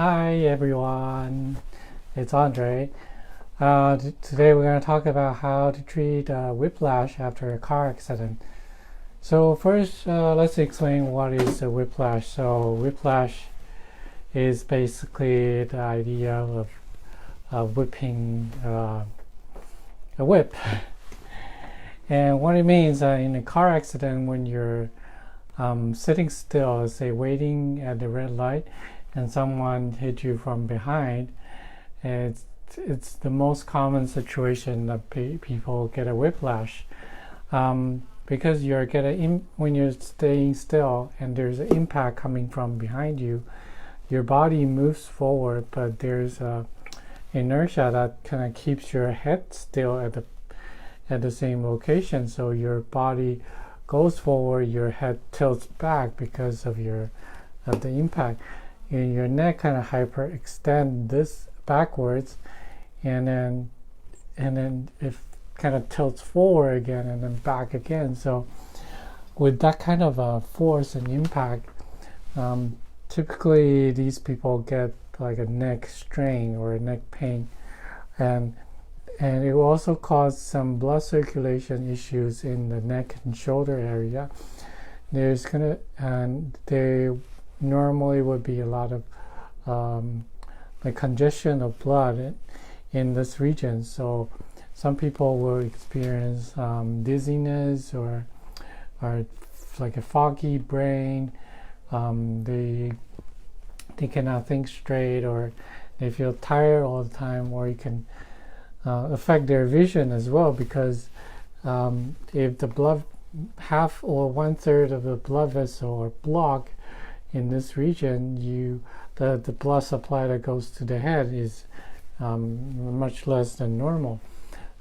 Hi everyone, it's Andre. Today we're going to talk about how to treat whiplash after a car accident. So first, let's explain what is a whiplash. So whiplash is basically the idea of whipping a whip. And what it means in a car accident, when you're sitting still, say waiting at the red light, and someone hit you from behind, it's the most common situation that people get a whiplash, because you're when you're staying still and there's an impact coming from behind you, your body moves forward, but there's a inertia that kind of keeps your head still at the same location. So your body goes forward, your head tilts back because of the impact. And your neck kind of hyperextend this backwards, and then it kind of tilts forward again and then back again. So with that kind of force and impact, typically these people get like a neck strain or a neck pain, and it will also cause some blood circulation issues in the neck and shoulder area. There normally would be a lot of like congestion of blood in this region. So some people will experience dizziness or like a foggy brain. They cannot think straight, or they feel tired all the time, or it can affect their vision as well, because if the blood, half or 1/3 of the blood vessel are blocked in this region, the blood supply that goes to the head is much less than normal.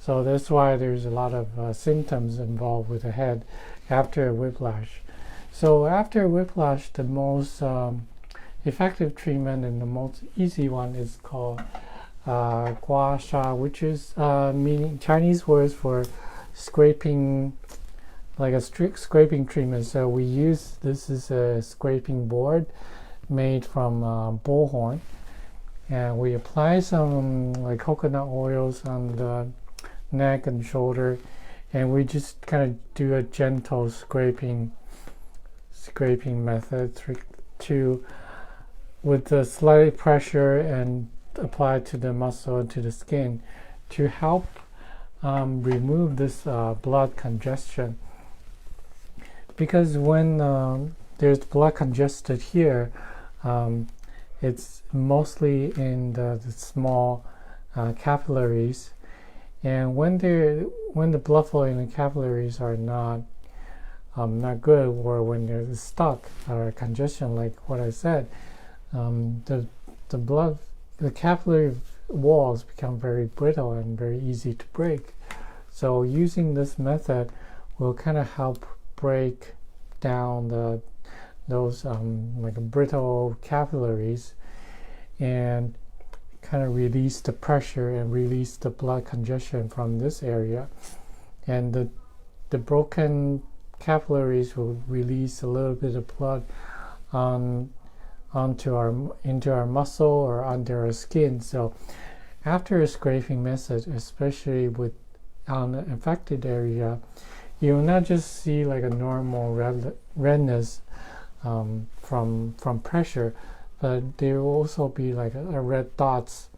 So that's why there's a lot of symptoms involved with the head after a whiplash. So after whiplash, the most effective treatment and the most easy one is called gua sha, which is meaning Chinese words for scraping, like a strict scraping treatment. So this is a scraping board made from bullhorn, and we apply some like coconut oils on the neck and shoulder, and we just kind of do a gentle scraping method with the slight pressure and apply to the muscle and to the skin to help remove this blood congestion. Because when there's blood congested here, it's mostly in the small capillaries, and when the blood flow in the capillaries are not good, or when they're stuck or congestion, like what I said, the capillary walls become very brittle and very easy to break. So using this method will kind of help break down those like brittle capillaries, and kind of release the pressure and release the blood congestion from this area. And the broken capillaries will release a little bit of blood into our muscle or under our skin. So after a scraping method, especially on the affected area, you will not just see like a normal redness from pressure, but there will also be like a red dots,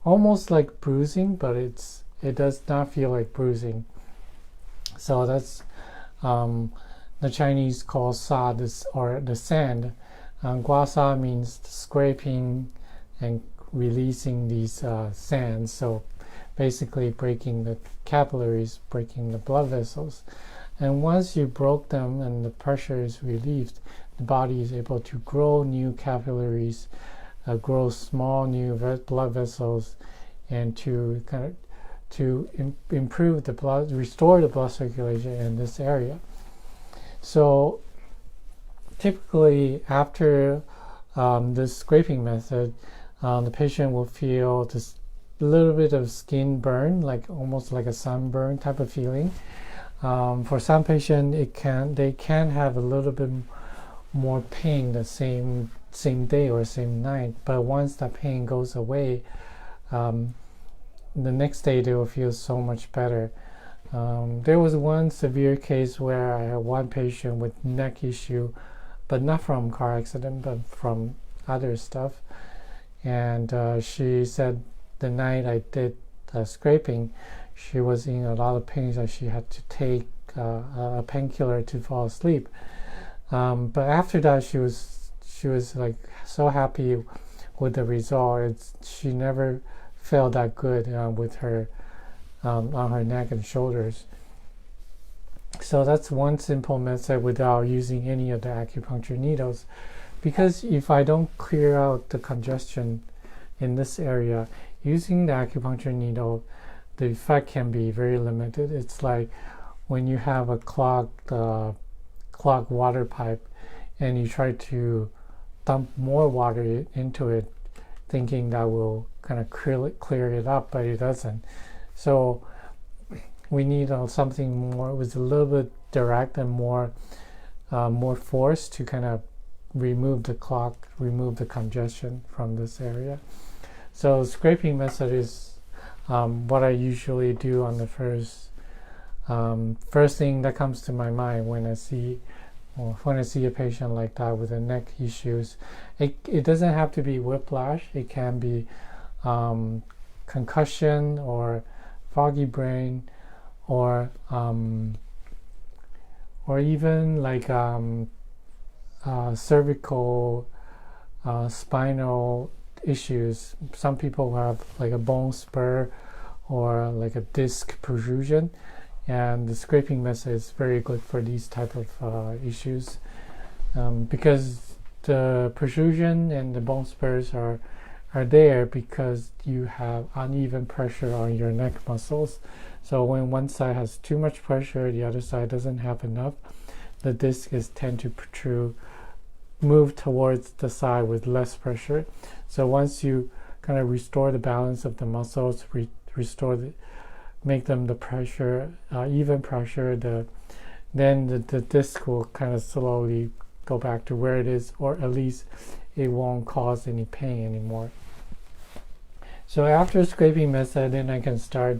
almost like bruising, but it does not feel like bruising. So that's the Chinese call sa, or the sand. Gua sha means scraping and releasing these sands. So basically breaking the capillaries, breaking the blood vessels. And once you broke them and the pressure is relieved, the body is able to grow new capillaries, grow small new blood vessels, and to improve the blood, restore the blood circulation in this area. So typically after this scraping method, the patient will feel this little bit of skin burn, like almost like a sunburn type of feeling. For some patients, they can have a little bit more pain, the same same day or same night, but once the pain goes away, the next day they will feel so much better. There was one severe case where I had one patient with neck issue, but not from car accident, but from other stuff. And she said the night I did scraping, she was in a lot of pain, so she had to take a painkiller to fall asleep. But after that, she was like so happy with the result. She never felt that good with her on her neck and shoulders. So that's one simple method without using any of the acupuncture needles. Because if I don't clear out the congestion in this area, using the acupuncture needle, the effect can be very limited. It's like when you have a clogged water pipe and you try to dump more water into it, thinking that will kind of clear it up, but it doesn't. So we need something more with a little bit direct and more force to kind of remove the clog, remove the congestion from this area. So scraping method is what I usually do on the first thing that comes to my mind when I see a patient like that with the neck issues. It doesn't have to be whiplash. It can be concussion or foggy brain, or even like cervical, spinal issues. Some people have like a bone spur or like a disc protrusion, and the scraping method is very good for these type of issues, because the protrusion and the bone spurs are there because you have uneven pressure on your neck muscles. So when one side has too much pressure, the other side doesn't have enough, the disc tend to protrude, move towards the side with less pressure. So once you kind of restore the balance of the muscles, make them the pressure, even pressure, then the disc will kind of slowly go back to where it is, or at least it won't cause any pain anymore. So after scraping method, then I can start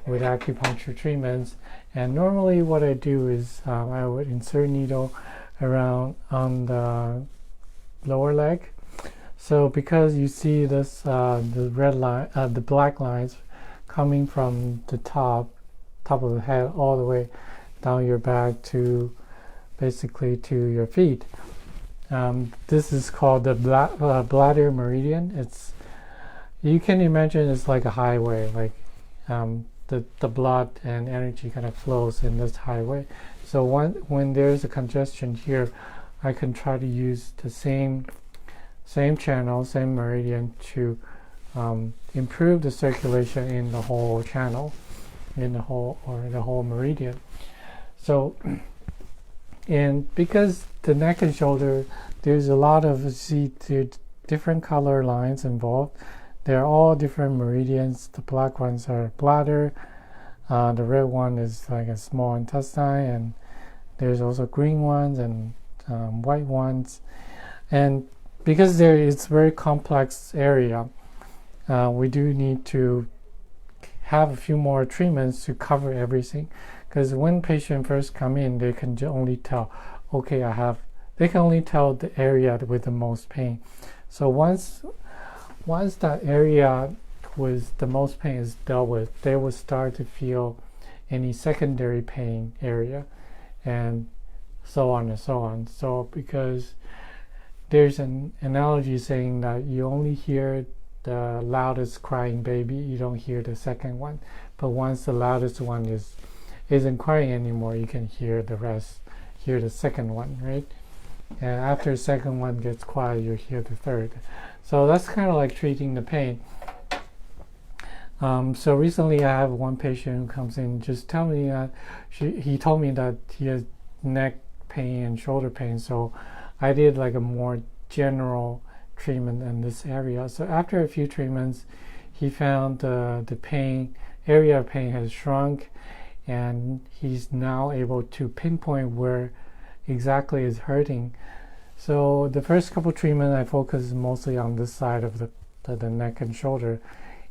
with acupuncture treatments. And normally what I do is I would insert needle around on the lower leg. So because you see this the red line, the black lines coming from the top of the head all the way down your back to basically to your feet. This is called the bladder meridian. You can imagine it's like a highway, like the blood and energy kind of flows in this highway. So when there's a congestion here, I can try to use the same channel, same meridian to improve the circulation in the whole channel, in the whole meridian. So, and because the neck and shoulder, there's a lot of different color lines involved. They're all different meridians. The black ones are bladder, the red one is like a small intestine, and there's also green ones and white ones. And because it's a very complex area, we do need to have a few more treatments to cover everything. Because when patients first come in, they can only tell, okay, they can only tell the area with the most pain. So once that area with the most pain is dealt with, they will start to feel any secondary pain area, and so on and so on. So because there's an analogy saying that you only hear the loudest crying baby, you don't hear the second one. But once the loudest one isn't crying anymore, you can hear the rest, hear the second one, right? And after the second one gets quiet, you hear the third. So that's kind of like treating the pain. So recently I have one patient who comes in, just tell me that he told me that he has neck pain and shoulder pain. So I did like a more general treatment in this area. So after a few treatments, he found the area of pain has shrunk, and he's now able to pinpoint where exactly is hurting. So the first couple treatment I focused mostly on this side of the neck and shoulder.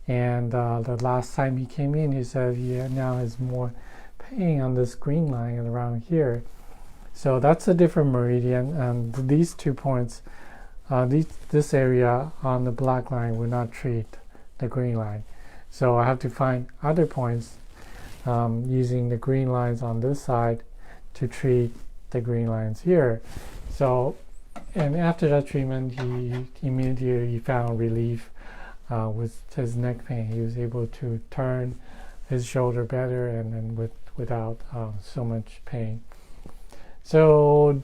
And the last time he came in, he said he now has more pain on this green line and around here. So that's a different meridian, and these 2 points, this area on the black line will not treat the green line. So I have to find other points using the green lines on this side to treat the green lines here. So, and after that treatment, he immediately found relief with his neck pain. He was able to turn his shoulder better and without so much pain. So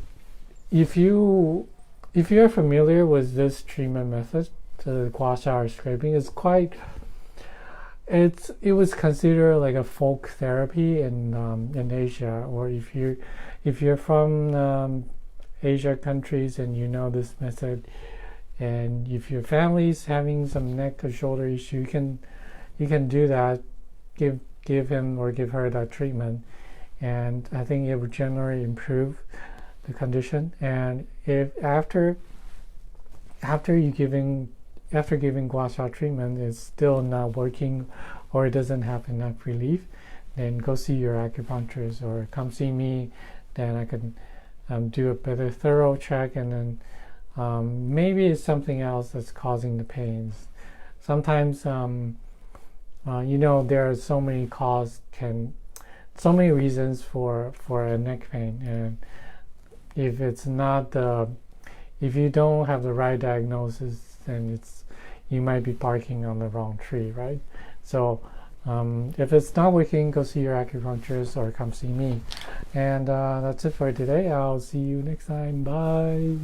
if you are familiar with this treatment method, the gua sha or scraping, it was considered like a folk therapy in Asia. Or if you're from Asia countries and you know this method, and if your family's having some neck or shoulder issue, you can do that. Give him or give her that treatment, and I think it would generally improve the condition. And if after giving gua sha treatment it's still not working, or it doesn't have enough relief, then go see your acupuncturist or come see me. Then I can do a better thorough check, and then maybe it's something else that's causing the pains. Sometimes there are so many reasons for a neck pain, and if you don't have the right diagnosis, then you might be barking on the wrong tree, right? So if it's not working, go see your acupuncturist or come see me. And that's it for today. I'll see you next time. Bye.